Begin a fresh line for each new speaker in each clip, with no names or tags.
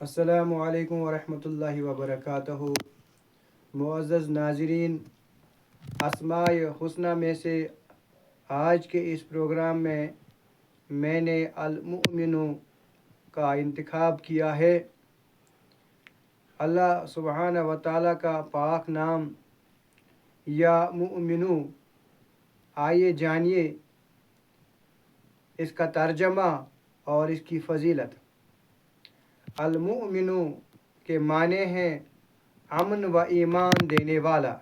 السلام علیکم ورحمۃ اللہ وبرکاتہ۔ معزز ناظرین، اسماء حسنہ میں سے آج کے اس پروگرام میں نے المؤمن کا انتخاب کیا ہے۔ اللہ سبحانہ و تعالیٰ کا پاک نام یا مؤمن، آئیے جانیے اس کا ترجمہ اور اس کی فضیلت۔ المؤمن کے معنی ہیں امن و ایمان دینے والا۔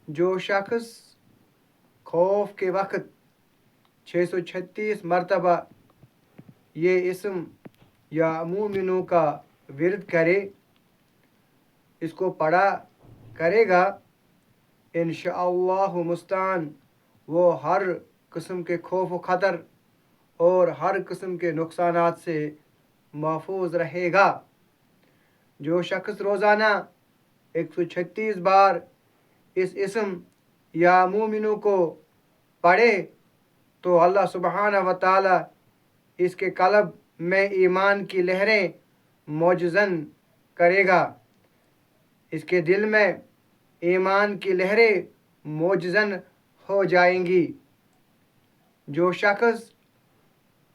جو شخص خوف کے وقت 636 مرتبہ یہ اسم یا مومنوں کا ورد کرے، اس کو پڑھا کرے گا، انشاءاللہ مستعان وہ ہر قسم کے خوف و خطر اور ہر قسم کے نقصانات سے محفوظ رہے گا۔ جو شخص روزانہ 136 بار اس اسم یا مومنوں کو پڑھے تو اللہ سبحانہ و تعالی اس کے قلب میں ایمان کی لہریں موجزن کرے گا، اس کے دل میں ایمان کی لہریں موجزن ہو جائیں گی۔ جو شخص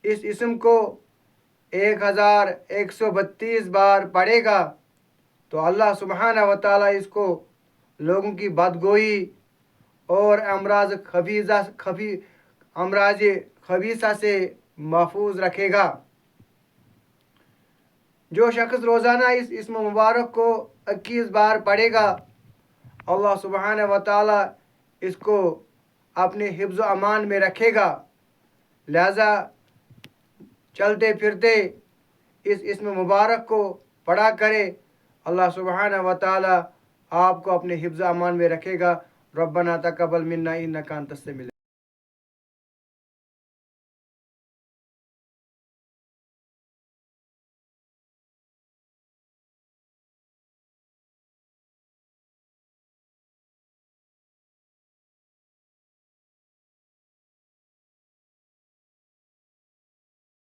اس اسم کو 1132 بار پڑھے گا تو اللہ سبحانہ و تعالی اس کو لوگوں کی بدگوئی اور امراض خبیثہ سے محفوظ رکھے گا۔ جو شخص روزانہ اس اسم مبارک کو 21 بار پڑھے گا، اللہ سبحانہ و تعالی اس کو اپنے حفظ و امان میں رکھے گا۔ لہذا چلتے پھرتے اس اسم مبارک کو پڑھا کرے، اللہ سبحانہ و تعالی آپ کو اپنے حفظ و امان میں رکھے گا۔ ربنا تقبل منا انک انت السمیع